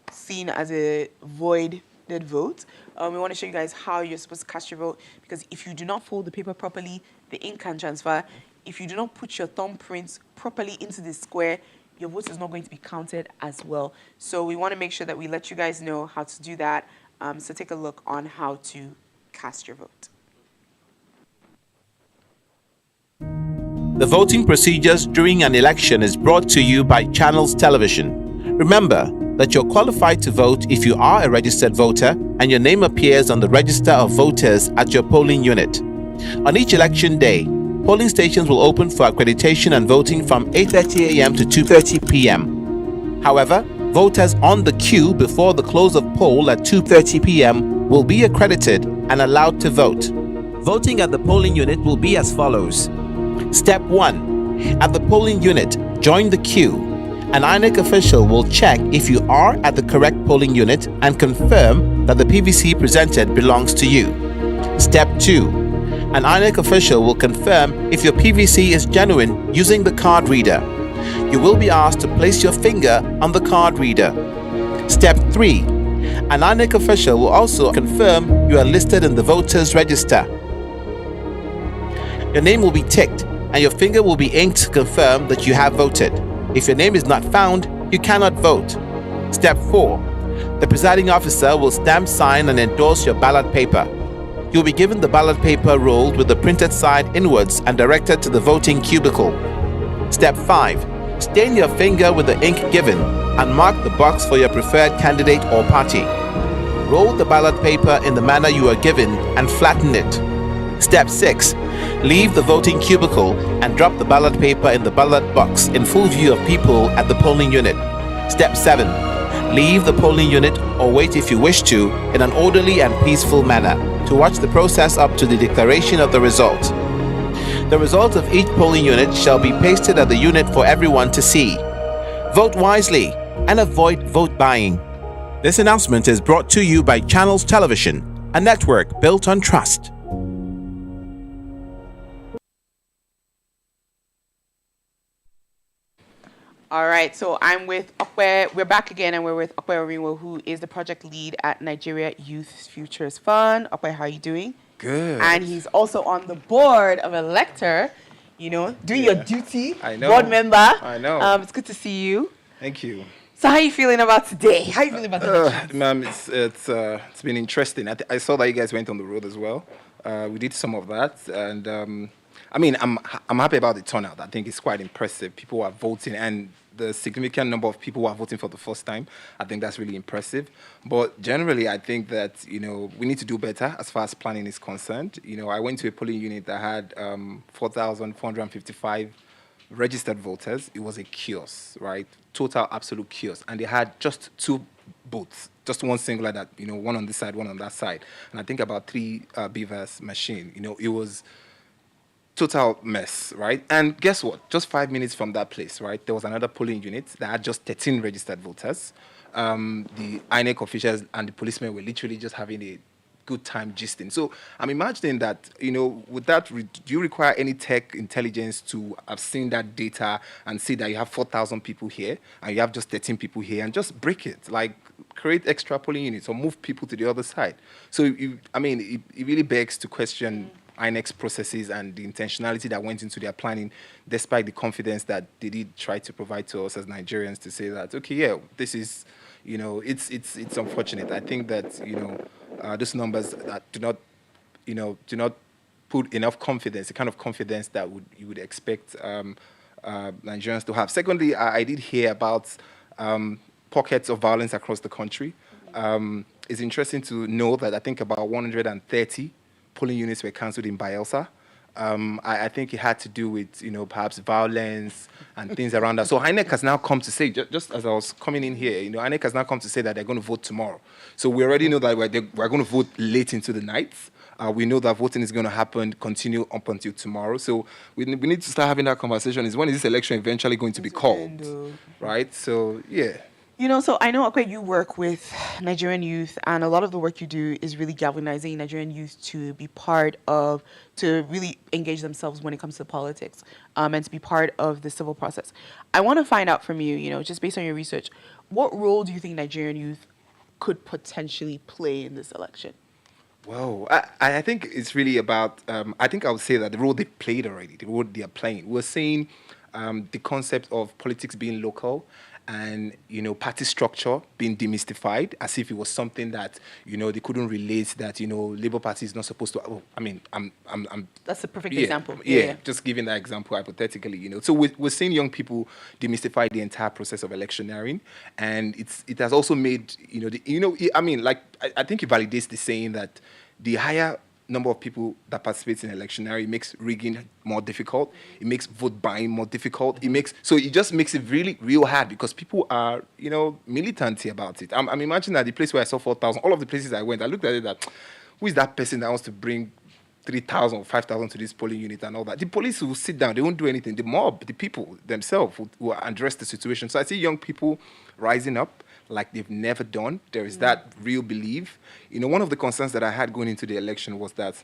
seen as a voided vote. We want to show you guys how you're supposed to cast your vote, because if you do not fold the paper properly, the ink can transfer. If you do not put your thumbprints properly into the square, your vote is not going to be counted as well. So we want to make sure that we let you guys know how to do that. So take a look on how to cast your vote. The voting procedures during an election is brought to you by Channels Television. Remember that you're qualified to vote if you are a registered voter and your name appears on the register of voters at your polling unit. On each election day, polling stations will open for accreditation and voting from 8:30 a.m. to 2:30 p.m. However, voters on the queue before the close of poll at 2:30 p.m. will be accredited and allowed to vote. Voting at the polling unit will be as follows. Step 1. At the polling unit, join the queue. An INEC official will check if you are at the correct polling unit and confirm that the PVC presented belongs to you. Step 2. An INEC official will confirm if your PVC is genuine using the card reader. You will be asked to place your finger on the card reader. Step 3. An INEC official will also confirm you are listed in the voters register. Your name will be ticked and your finger will be inked to confirm that you have voted. If your name is not found, you cannot vote. Step 4. The presiding officer will stamp, sign, and endorse your ballot paper. You'll be given the ballot paper rolled with the printed side inwards and directed to the voting cubicle. Step 5. Stain your finger with the ink given and mark the box for your preferred candidate or party. Roll the ballot paper in the manner you are given and flatten it. Step 6. Leave the voting cubicle and drop the ballot paper in the ballot box in full view of people at the polling unit. Step 7. Leave the polling unit or wait if you wish to in an orderly and peaceful manner to watch the process up to the declaration of the result. The result of each polling unit shall be pasted at the unit for everyone to see. Vote wisely and avoid vote buying. This announcement is brought to you by Channels Television, a network built on trust. All right, so I'm with Okwe. We're back again, and we're with Okwe Orinwo, who is the project lead at Nigeria Youth Futures Fund. Okwe, how are you doing? Good. And he's also on the board of Electher, doing your duty. I know. Board member. I know. It's good to see you. Thank you. So how are you feeling about today? How are you feeling about today? Ma'am, it's been interesting. I saw that you guys went on the road as well. We did some of that, and I'm happy about the turnout. I think it's quite impressive. People are voting, and the significant number of people who are voting for the first time, I think that's really impressive. But generally, I think that, we need to do better as far as planning is concerned. I went to a polling unit that had 4,455 registered voters. It was a chaos, right? Total, absolute chaos. And they had just 2 booths, just one singular that, one on this side, one on that side. And I think about 3 beavers machine. It was total mess, right? And guess what? Just 5 minutes from that place, right, there was another polling unit that had just 13 registered voters. The INEC officials and the policemen were literally just having a good time gisting. So I'm imagining that, with that, do you require any tech intelligence to have seen that data and see that you have 4,000 people here and you have just 13 people here and just break it, like create extra polling units or move people to the other side? So, it really begs to question INEC's processes and the intentionality that went into their planning, despite the confidence that they did try to provide to us as Nigerians to say that, okay, yeah, this is, it's unfortunate. I think that, those numbers that do not put enough confidence, the kind of confidence that you would expect Nigerians to have. Secondly, I did hear about pockets of violence across the country. It's interesting to know that I think about 130 polling units were cancelled in Bayelsa. I think it had to do with, perhaps violence and things around that. So INEC has now come to say, just as I was coming in here, INEC has now come to say that they're going to vote tomorrow. So we already know that we're going to vote late into the night. We know that voting is going to continue up until tomorrow. So we need to start having that conversation. Is when is this election eventually going to be called? Right? So, yeah. So I know, okay, you work with Nigerian youth, and a lot of the work you do is really galvanizing Nigerian youth to be to really engage themselves when it comes to politics, and to be part of the civil process. I want to find out from you, just based on your research, what role do you think Nigerian youth could potentially play in this election? Well, I think it's really about, I think I would say that the role they played already, the role they are playing. We're seeing the concept of politics being local and, party structure being demystified as if it was something that, they couldn't relate, that, Labour Party is not supposed to, That's a perfect yeah, example. Yeah, just giving that example hypothetically, So we're seeing young people demystify the entire process of electioneering, and it has also made, I think it validates the saying that the higher number of people that participate in electioneering makes rigging more difficult. It makes vote buying more difficult. It just makes it really real hard because people are, militant about it. I'm imagining that the place where I saw 4,000, all of the places I went, I looked at it that, who is that person that wants to bring 3,000 or 5,000 to this polling unit and all that? The police will sit down, they won't do anything. The mob, the people themselves will address the situation. So I see young people rising up like they've never done. There is that real belief. One of the concerns that I had going into the election was that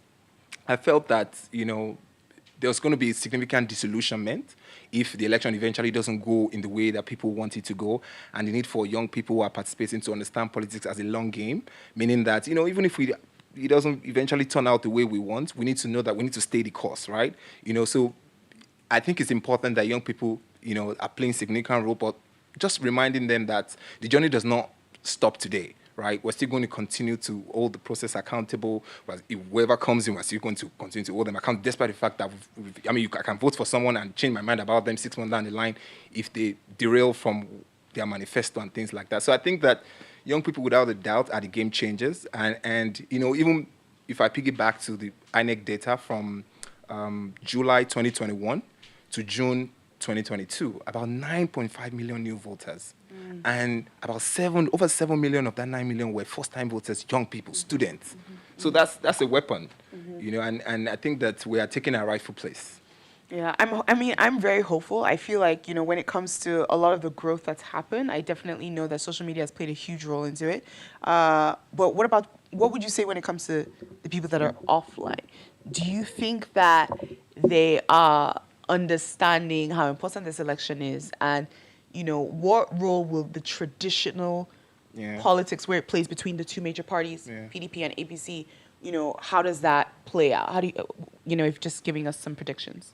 I felt that, there was going to be significant disillusionment if the election eventually doesn't go in the way that people want it to go, and the need for young people who are participating to understand politics as a long game, meaning that, even if it doesn't eventually turn out the way we want, we need to know that we need to stay the course, right? So I think it's important that young people, are playing significant role, but just reminding them that the journey does not stop today, right? We're still going to continue to hold the process accountable. Whoever comes in, we're still going to continue to hold them accountable, despite the fact that, I can vote for someone and change my mind about them 6 months down the line if they derail from their manifesto and things like that. So I think that young people, without a doubt, are the game changers. And even if I piggyback to the INEC data from July 2021 to June 2022, about 9.5 million new voters. And about over 7 million of that 9 million were first-time voters, young people, students. So that's a weapon, and I think that we are taking our rightful place. Yeah, I'm very hopeful. I feel like, when it comes to a lot of the growth that's happened, I definitely know that social media has played a huge role into it. But what would you say when it comes to the people that are offline? Do you think that they are understanding how important this election is, and what role will the traditional politics where it plays between the two major parties, PDP and APC, how does that play out? How do you, if just giving us some predictions?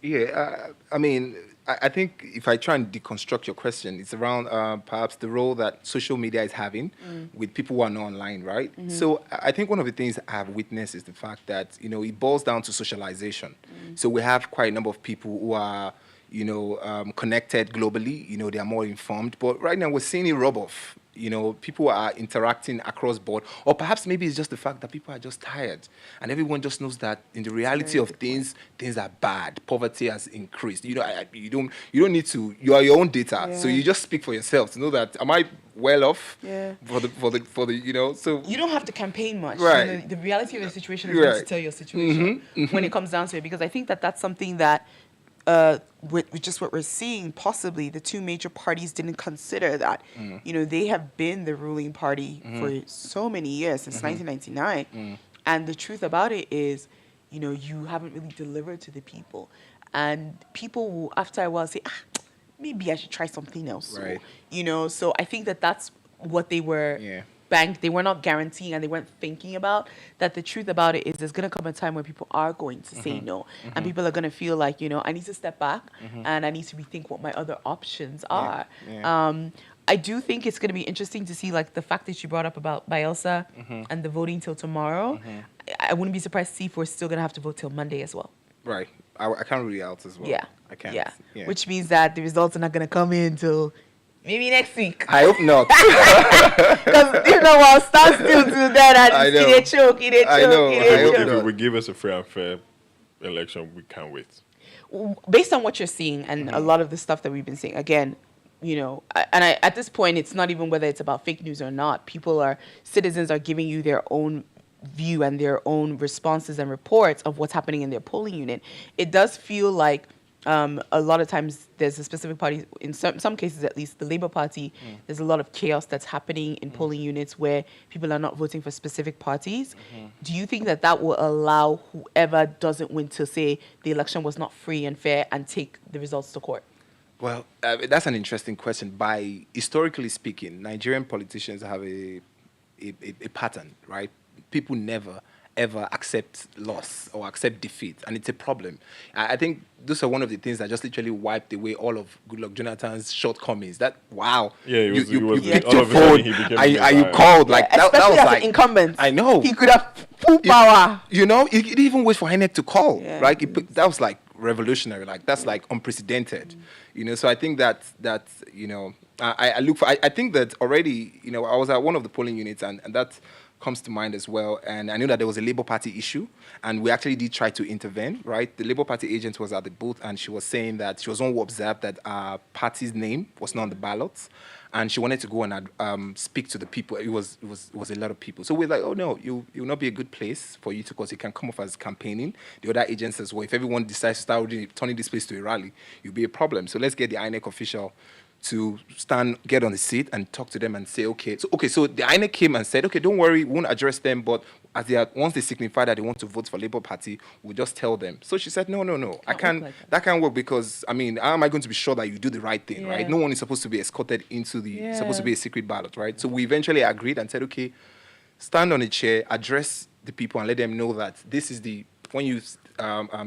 I think if I try and deconstruct your question, it's around perhaps the role that social media is having with people who are not online, right? So I think one of the things I have witnessed is the fact that, it boils down to socialization. So we have quite a number of people who are, connected globally, they are more informed. But right now we're seeing it rub off. People are interacting across board, or perhaps maybe it's just the fact that people are just tired, and everyone just knows that in the reality of things are bad. Poverty has increased. You don't need to. You are your own data, so you just speak for yourself to know that am I well off for the. So you don't have to campaign much. Right. The reality of the situation is going to tell your situation when it comes down to it, because I think that that's something that. With just what we're seeing, possibly the two major parties didn't consider that. They have been the ruling party for so many years, since 1999. And the truth about it is, you haven't really delivered to the people. And people will, after a while, say, maybe I should try something else. Right. So I think that that's what they were banked. They were not guaranteeing, and they weren't thinking about that. The truth about it is there's going to come a time where people are going to say no, and people are going to feel like, I need to step back and I need to rethink what my other options are. I do think it's going to be interesting to see, like, the fact that you brought up about Bielsa and the voting till tomorrow. I wouldn't be surprised to see if we're still going to have to vote till Monday as well. Right. I can't rule it out as well. I can't. Yeah. Which means that the results are not going to come in until maybe next week. I hope not. Because, I'll stand still to that and it choke. If it would give us a free and fair election, we can't wait. Based on what you're seeing and a lot of the stuff that we've been seeing, again, at this point, it's not even whether it's about fake news or not. Citizens are giving you their own view and their own responses and reports of what's happening in their polling unit. It does feel like a lot of times there's a specific party, in some cases at least, the Labour Party, there's a lot of chaos that's happening in polling units where people are not voting for specific parties. Do you think that that will allow whoever doesn't win to say the election was not free and fair and take the results to court? Well, that's an interesting question. By historically speaking, Nigerian politicians have a pattern, right? People never ever accept loss or accept defeat, and it's a problem. I think those are one of the things that just literally wiped away all of Goodluck Jonathan's shortcomings. That wow, Yeah, you picked all your of a sudden phone, he became and you the called like that. That Especially was as like an incumbent. I know He could have full power. You know, he didn't even wait for INEC to call. Yeah. Right, that was like revolutionary. Like that's like unprecedented. You know, so I think that you know, I look for. I think that already. You know, I was at one of the polling units, and that comes to mind as well. And I knew that there was a Labour Party issue, and we actually did try to intervene, right? The Labour Party agent was at the booth, and she was saying that she was one who observed that our party's name was not on the ballots, and she wanted to go and speak to the people. It was a lot of people. So we're like, oh no, it will not be a good place for you to, because it can come off as campaigning. The other agents as well. If everyone decides to start turning this place to a rally, it'll be a problem. So let's get the INEC official to get on the seat and talk to them and say, okay. So the INEC came and said, okay, don't worry, we won't address them, but once they signify that they want to vote for Labour Party, we'll just tell them. So she said, no, that can't work, because, I mean, how am I going to be sure that you do the right thing, right? No one is supposed to be escorted into it's supposed to be a secret ballot, right? So we eventually agreed and said, okay, stand on a chair, address the people and let them know that this is when you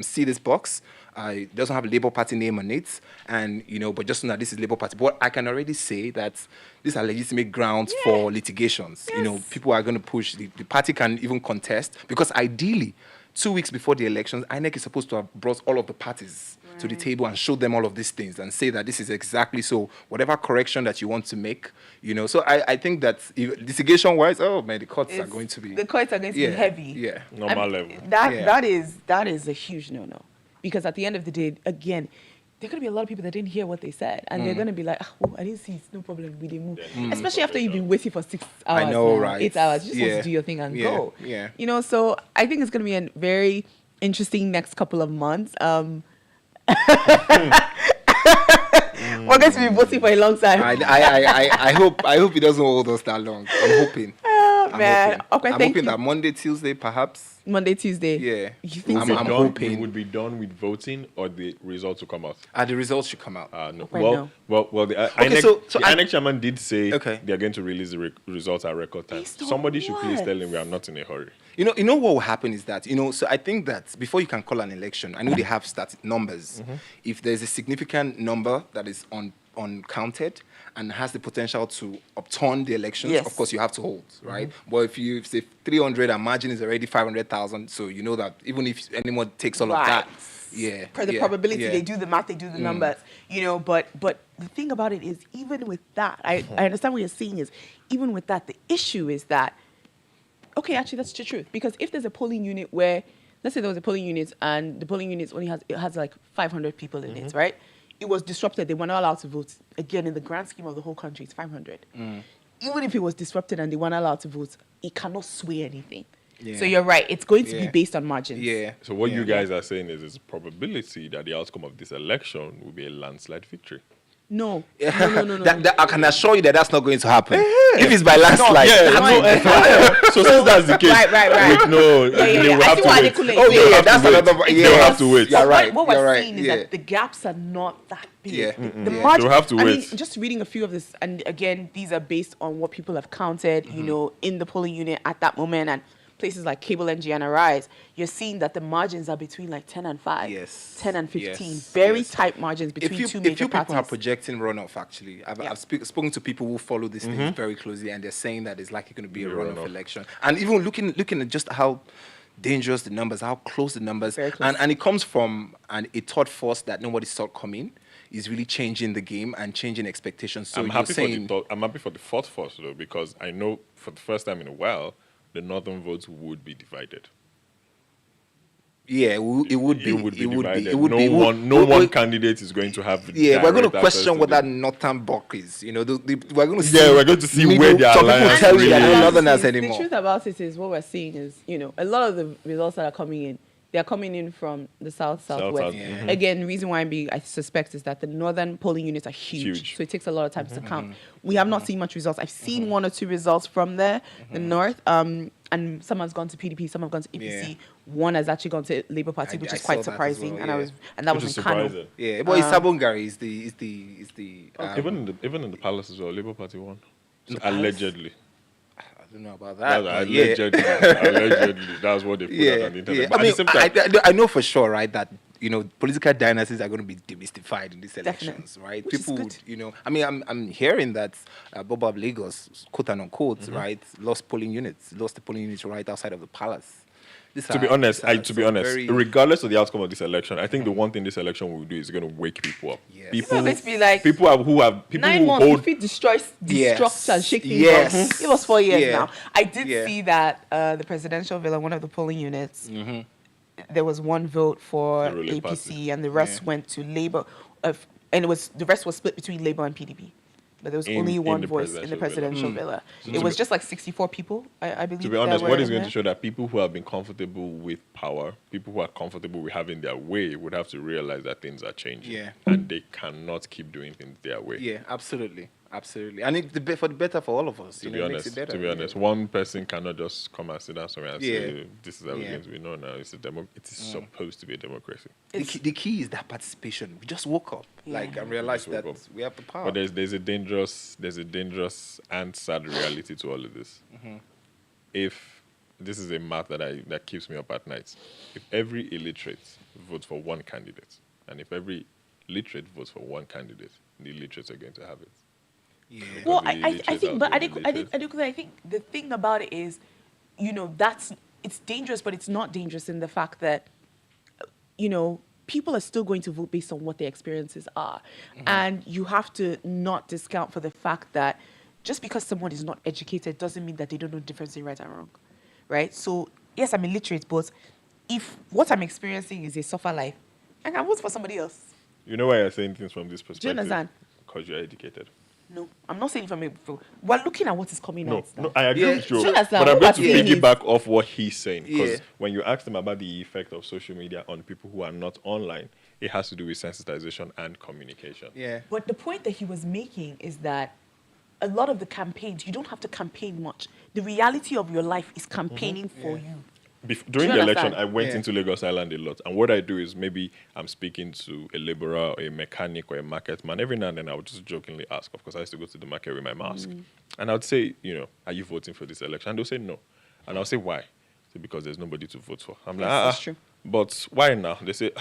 see this box, it doesn't have a Labour Party name on it, and but just know that this is Labour Party. But I can already say that these are legitimate grounds for litigations. Yes. People are going to push. The party can even contest, because ideally, 2 weeks before the elections, INEC is supposed to have brought all of the parties to the table and show them all of these things and say that this is exactly so. Whatever correction that you want to make, So I think that litigation-wise, oh man, the courts are going to be heavy. Yeah, normal level. That is a huge no-no. Because at the end of the day, again, there are going to be a lot of people that didn't hear what they said. And they're going to be like, I didn't see, it's no problem, we didn't move. Especially after you've been waiting for 6 hours. I know, now, right? 8 hours. You just want to do your thing and go. Yeah. So I think it's going to be a very interesting next couple of months. We're going to be voting for a long time. I hope it doesn't hold us that long. I'm hoping. Man. Okay, I'm hoping that Monday, Tuesday, perhaps. Monday, Tuesday. Yeah. You think I'm hoping. We would be done with voting, or the results will come out? The results should come out. No. Right now. Well, the INEC chairman did say they are going to release the results at record time. Based on Somebody should please what? tell him we are not in a hurry. You know what will happen is that, so I think that before you can call an election, I know they have numbers. If there's a significant number that is uncounted and has the potential to upturn the elections, of course you have to hold, right? But if you say 300 and margin is already 500,000, so you know that even if anyone takes all of that, for the probability, they do the math, they do the numbers, but the thing about it is, even with that, I understand what you're saying is, even with that, the issue is that, okay, actually that's the truth, because if there's a polling unit where, let's say there was a polling unit and the polling unit only has like 500 people in it, right? It was disrupted. They were not allowed to vote. Again, in the grand scheme of the whole country, it's 500. Even if it was disrupted and they weren't allowed to vote, it cannot sway anything. So you're right. It's going to be based on margins. Yeah. So what you guys are saying is, there's a probability that the outcome of this election will be a landslide victory. No. That I can assure you that that's not going to happen. If it's by landslide. So since that's the case, right. They will have to wait. That's another. They'll have to wait. You're right. What we're saying is that the gaps are not that big. Yeah. The margin, They'll have to wait. I mean, just reading a few of this, and again, these are based on what people have counted, in the polling unit at that moment, and places like Cable NG and Arise, you're seeing that the margins are between like 10 and 5, 10 and 15. Very tight margins between two major people parties. are projecting runoff, actually. I've spoken to people who follow these things very closely, and they're saying that it's likely going to be a runoff election. And even looking at just how dangerous the numbers, how close the numbers, Very close. and it comes from a thought force that nobody saw coming, is really changing the game and changing expectations. So I'm happy for the fourth force, though, because I know for the first time in a while, the northern votes would be divided. Yeah, it would be. No one candidate is going to have. Yeah, we're going to question what that northern bloc is. We're going to see. Yeah, we're going to see where the alliance tell you really they're is. not northerners The anymore. truth about it is, what we're seeing is, a lot of the results that are coming in, they're coming in from the southwest. Yeah. Again, the reason why I suspect is that the northern polling units are huge. So it takes a lot of time to count. We have not seen much results. I've seen 1 or 2 results from there, the north. And some has gone to PDP, some have gone to APC. One has actually gone to Labour Party, which is quite surprising. Well, yeah. And that was in Kano. Yeah, but Sabongari is the even in the palace as well, Labour Party won. Allegedly. I don't know about that. Allegedly, allegedly, that's what they put out on the internet. Yeah. But I mean, at the same time, I know for sure, right, that political dynasties are going to be demystified in these elections, right? Which is People good. would, I mean, I'm hearing that Bob Lagos, quote and unquote, right, lost the polling units right outside of the palace. to be honest, regardless of the outcome of this election, I think the one thing this election will do is going to wake people up. Yes. People, Let's be like, people who 9 months, if it destroys, destructs and shake things up. It was 4 years now. I did see that the presidential villa, one of the polling units, there was 1 vote for APC party. and the rest went to Labour. And the rest was split between Labour and PDP. But there was only 1 voice in the presidential villa. It was just like 64 people, I believe. To be honest, what is going to show that people who have been comfortable with power, people who are comfortable with having their way, would have to realize that things are changing. Yeah. And they cannot keep doing things their way. Yeah, absolutely. And it's for the better for all of us. To be honest, one person cannot just come and sit down somewhere and say, this is how we're going to be known now. It is supposed to be a democracy. The key is that participation. We just woke up and realized that we have the power. But there's a dangerous and sad reality to all of this. If this is a math that keeps me up at night, if every illiterate votes for one candidate, and if every literate votes for one candidate, the illiterates are going to have it. Yeah. Well, I think the thing about it is, it's dangerous, but it's not dangerous in the fact that, people are still going to vote based on what their experiences are. And you have to not discount for the fact that just because someone is not educated doesn't mean that they don't know the difference in right and wrong, right? So, yes, I'm illiterate, but if what I'm experiencing is a suffer life, I can vote for somebody else. You know why you're saying things from this perspective? Do you understand? Because you're educated. No, I'm not saying from a. We're looking at what is coming out. No, I agree with you. But I'm going to piggyback off what he's saying. Because when you ask them about the effect of social media on people who are not online, it has to do with sensitization and communication. Yeah. But the point that he was making is that a lot of the campaigns, you don't have to campaign much. The reality of your life is campaigning for you. During the election, I went into Lagos Island a lot. And what I do is maybe I'm speaking to a laborer, or a mechanic, or a market man. Every now and then I would just jokingly ask. Of course, I used to go to the market with my mask. And I would say, are you voting for this election? And they'll say no. And I'll say, why? Say, because there's nobody to vote for. I'm like, that's true. But why now? They say,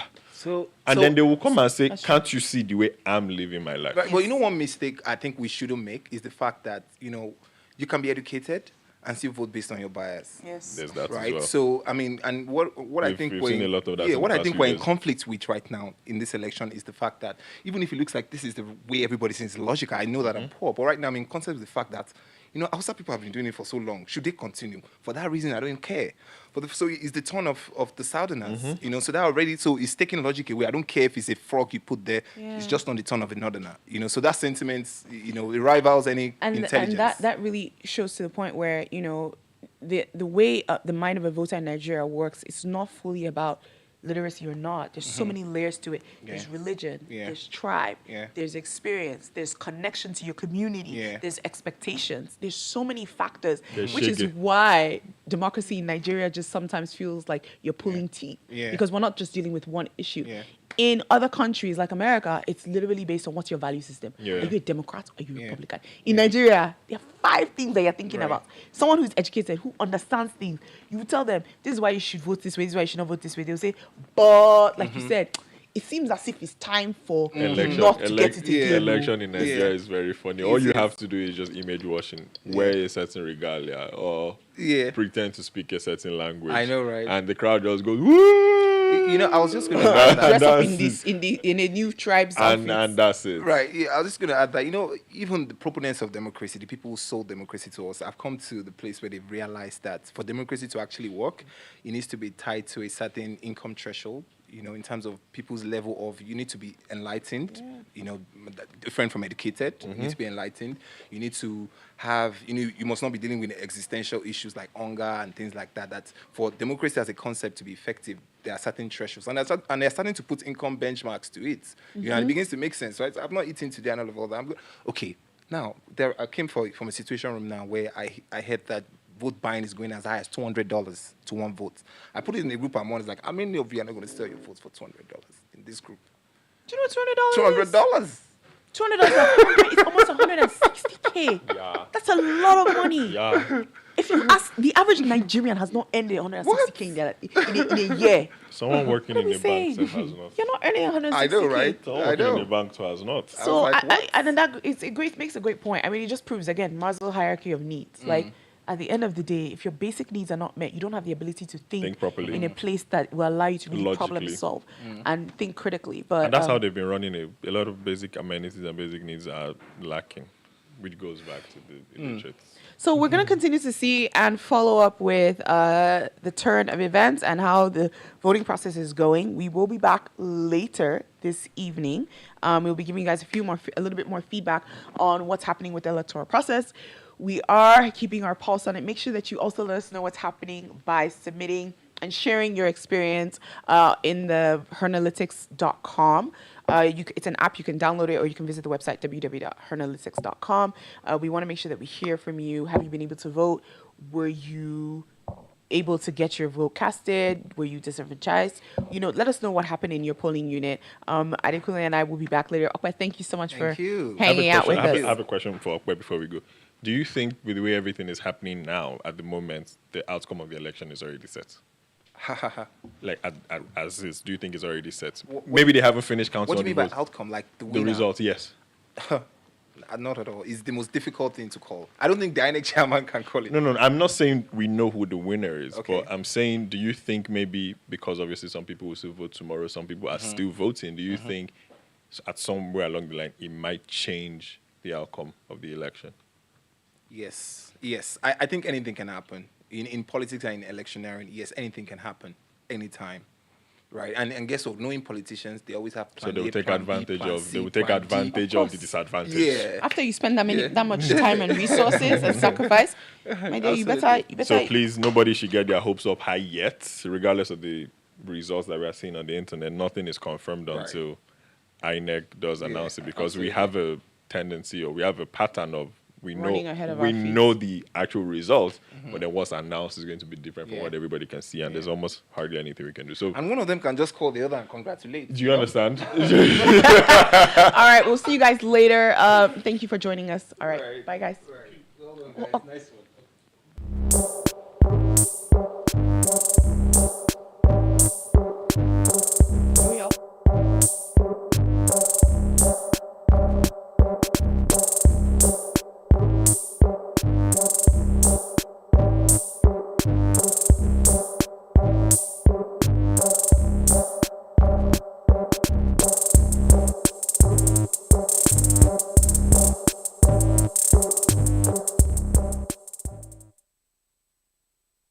then they will come and say, can't you see the way I'm living my life? Right. Well, one mistake I think we shouldn't make is the fact that, you can be educated and still vote based on your bias. Yes. There's that right. as well. So I mean, and what I think we've seen a lot of that what I think we're in years. conflict with right now in this election is the fact that even if it looks like this is the way everybody thinks is logical, I know that I'm poor, but right now I'm in concept with the fact that Hausa people have been doing it for so long. Should they continue? For that reason, I don't care. So it's the turn of the Southerners, so that already, so it's taking logic away. I don't care if it's a frog you put there. It's just on the turn of a Northerner, so that sentiment, it rivals any intelligence. And that really shows to the point where, the way the mind of a voter in Nigeria works, it's not fully about literacy or not. There's so many layers to it. There's religion, there's tribe, there's experience, there's connection to your community, there's expectations. There's so many factors, which is why democracy in Nigeria just sometimes feels like you're pulling teeth. Because we're not just dealing with one issue. In other countries like America, it's literally based on what's your value system. Are you a Democrat or are you a Republican? In Nigeria, there are 5 things that you're thinking about. Someone who's educated, who understands things, you tell them, this is why you should vote this way, this is why you should not vote this way. They'll say, but like you said, it seems as if it's time for not to get it again. Election in Nigeria is very funny. All you have to do is just image washing, wear a certain regalia, or pretend to speak a certain language. I know, right? And the crowd just goes, woo! I was just going to add that. Dress up in a new tribe's outfit. And that's it. Right. Yeah, I was just going to add that, even the proponents of democracy, the people who sold democracy to us, have come to the place where they've realized that for democracy to actually work, it needs to be tied to a certain income threshold. In terms of people's level of, you need to be enlightened, different from educated. You need to be enlightened. You need to have, you must not be dealing with existential issues like hunger and things like that. That for democracy as a concept to be effective, there are certain thresholds, and they're starting to put income benchmarks to it. And it begins to make sense, right? So I'm not eating today and all of that. Okay. Now, I came from a situation room now where I heard that vote buying is going as high as $200 to one vote. I put it in a group I'm on. It's like, how many of you are not going to sell your votes for $200 in this group? Do you know what $200. $200 is almost 160K. Yeah. That's a lot of money. Yeah. If you ask, the average Nigerian has not earned 160K in a year. Someone working in a bank saying? has not. You're not earning 160K. I know, right? Someone I working in know. a bank too has not. So I was like, and then that makes a great point. I mean, it just proves again Maslow hierarchy of needs. Like at the end of the day, if your basic needs are not met, you don't have the ability to think properly. in a place that will allow you to really problem Logically. solve and think critically. But And that's how they've been running it. A lot of basic amenities and basic needs are lacking, which goes back to the illiterates. So we're going to continue to see and follow up with the turn of events and how the voting process is going. We will be back later this evening. We'll be giving you guys a little bit more feedback on what's happening with the electoral process. We are keeping our pulse on it. Make sure that you also let us know what's happening by submitting and sharing your experience in the hernalytics.com. It's an app. You can download it or you can visit the website www.hernalytics.com. We want to make sure that we hear from you. Have you been able to vote? Were you able to get your vote casted? Were you disenfranchised? Let us know what happened in your polling unit. Adekunle and I will be back later. Okwe, thank you so much for hanging out with us. I have a question for Okwe before we go. Do you think with the way everything is happening now, at the moment, the outcome of the election is already set? Like, as is, do you think it's already set? Maybe they haven't finished counting. What do you mean all by the votes. outcome? Like the The winner? result, yes. Not at all. It's the most difficult thing to call. I don't think the INEC chairman can call it. No, I'm not saying we know who the winner is, Okay. but I'm saying, do you think maybe, because obviously some people will still vote tomorrow, some people are still voting, do you think at somewhere along the line it might change the outcome of the election? Yes. I think anything can happen. In politics and in electioneering, yes, anything can happen anytime. Right, and guess what? Knowing politicians, they always have plan So they will A, take plan B, advantage plan of C, they will take plan D. advantage of the disadvantage. Yeah. After you spend that much time and resources and sacrifice, my dear, you better. So please, nobody should get their hopes up high yet, regardless of the results that we are seeing on the internet. Nothing is confirmed until INEC does announce it, because we have a tendency, or we have a pattern of Running ahead of our feet. know the actual result, but then what's announced is going to be different from what everybody can see, and there's almost hardly anything we can do. So, And one of them can just call the other and congratulate. do you understand? All right, we'll see you guys later. Thank you for joining us. All right, bye, guys. Well done, guys. Nice one.